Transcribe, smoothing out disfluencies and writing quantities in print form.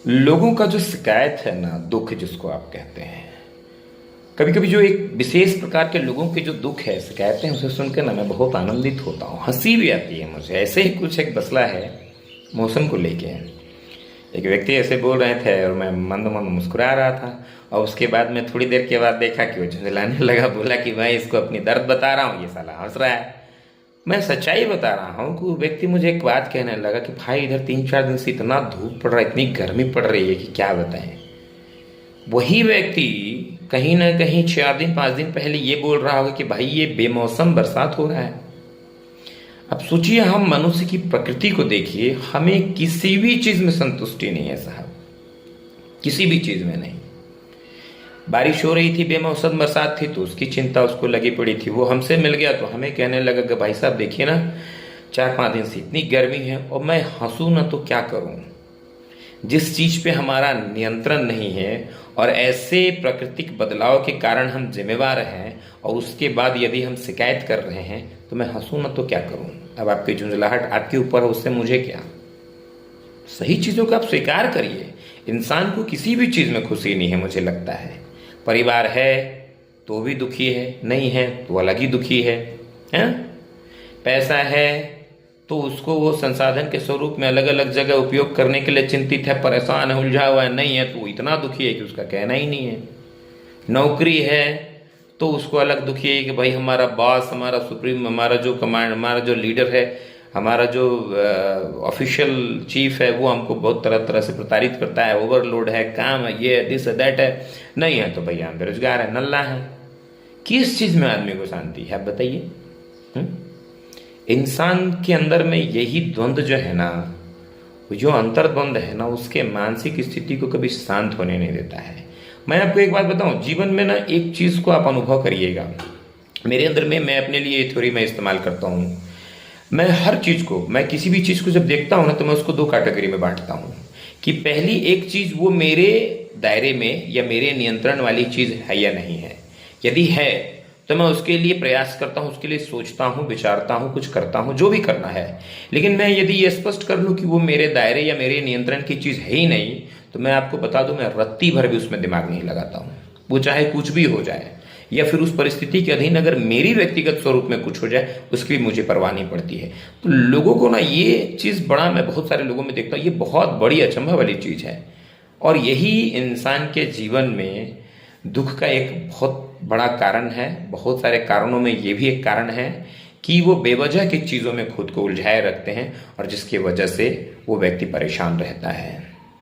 लोगों का जो शिकायत है ना, दुख जिसको आप कहते हैं, कभी कभी जो एक विशेष प्रकार के लोगों के जो दुख है, शिकायतें, उसे सुनकर ना मैं बहुत आनंदित होता हूँ, हंसी भी आती है मुझे। ऐसे ही कुछ एक मसला है मौसम को लेके। एक व्यक्ति ऐसे बोल रहे थे और मैं मंद मंद मुस्कुरा रहा था, और उसके बाद में थोड़ी देर के बाद देखा कि वो झुंझलाने लगा, बोला कि भाई इसको अपनी दर्द बता रहा हूँ, ये साला हंस रहा है। मैं सच्चाई बता रहा हूँ कि वो व्यक्ति मुझे एक बात कहने लगा कि भाई इधर 3-4 दिन से इतना धूप पड़ रहा है, इतनी गर्मी पड़ रही है कि क्या बताएं। वही व्यक्ति कहीं ना कहीं 4 दिन 5 दिन पहले ये बोल रहा होगा कि भाई ये बेमौसम बरसात हो रहा है। अब सोचिए, हम मनुष्य की प्रकृति को देखिए, हमें किसी भी चीज में संतुष्टि नहीं है साहब, किसी भी चीज में नहीं। बारिश हो रही थी, बेमौसम बरसात थी, तो उसकी चिंता उसको लगी पड़ी थी। वो हमसे मिल गया तो हमें कहने लगा कि भाई साहब देखिए ना, 4-5 दिन से इतनी गर्मी है और मैं हंसूं ना तो क्या करूं। जिस चीज पे हमारा नियंत्रण नहीं है और ऐसे प्राकृतिक बदलाव के कारण हम जिम्मेवार हैं, और उसके बाद यदि हम शिकायत कर रहे हैं तो मैं हंसूं ना तो क्या करूं। अब आपकी झुंझलाहट आपके ऊपर है, उससे मुझे क्या। सही चीजों को आप स्वीकार करिए। इंसान को किसी भी चीज में खुशी नहीं है, मुझे लगता है। परिवार है तो भी दुखी है, नहीं है तो अलग ही दुखी है? पैसा है तो उसको वो संसाधन के स्वरूप में अलग अलग जगह उपयोग करने के लिए चिंतित है, परेशान है, उलझा हुआ है, नहीं है तो इतना दुखी है कि उसका कहना ही नहीं है। नौकरी है तो उसको अलग दुखी है कि भाई हमारा बॉस, हमारा सुप्रीम, हमारा जो कमांड, हमारा जो लीडर है, हमारा जो ऑफिशियल चीफ है, वो हमको बहुत तरह तरह से प्रताड़ित करता है, ओवरलोड है, काम है, ये दिस दैट है। नहीं है तो भैया हम बेरोजगार है, नल्ला है। किस चीज में आदमी को शांति है, आप बताइए। इंसान के अंदर में यही द्वंद्व जो है ना, जो अंतर्द्वंद है ना, उसके मानसिक स्थिति को कभी शांत होने नहीं देता है। मैं आपको एक बात बताऊं, जीवन में ना एक चीज को आप अनुभव करिएगा। मेरे अंदर में, मैं अपने लिए ये थ्योरी मैं इस्तेमाल करता हूं। मैं हर चीज को, मैं किसी भी चीज को जब देखता हूं ना, तो मैं उसको 2 कैटेगरी में बांटता हूं कि पहली एक चीज वो मेरे दायरे में या मेरे नियंत्रण वाली चीज है या नहीं है। यदि है तो मैं उसके लिए प्रयास करता हूं, उसके लिए सोचता हूं, विचारता हूं, कुछ करता हूं, जो भी करना है। लेकिन मैं यदि ये स्पष्ट कर लूं कि वो मेरे दायरे या मेरे नियंत्रण की चीज है ही नहीं, तो मैं आपको बता दूं, मैं रत्ती भर भी उसमें दिमाग नहीं लगाता हूं। वो चाहे कुछ भी हो जाए, या फिर उस परिस्थिति के अधीन अगर मेरी व्यक्तिगत स्वरूप में कुछ हो जाए, उसकी भी मुझे परवाह नहीं पड़ती है। तो लोगों को ना ये चीज बड़ा, मैं बहुत सारे लोगों में देखता हूँ, ये बहुत बड़ी अचंभा वाली चीज है। और यही इंसान के जीवन में दुख का एक बहुत बड़ा कारण है। बहुत सारे कारणों में ये भी एक कारण है कि वो बेवजह की चीजों में खुद को उलझाए रखते हैं, और जिसकी वजह से वो व्यक्ति परेशान रहता है।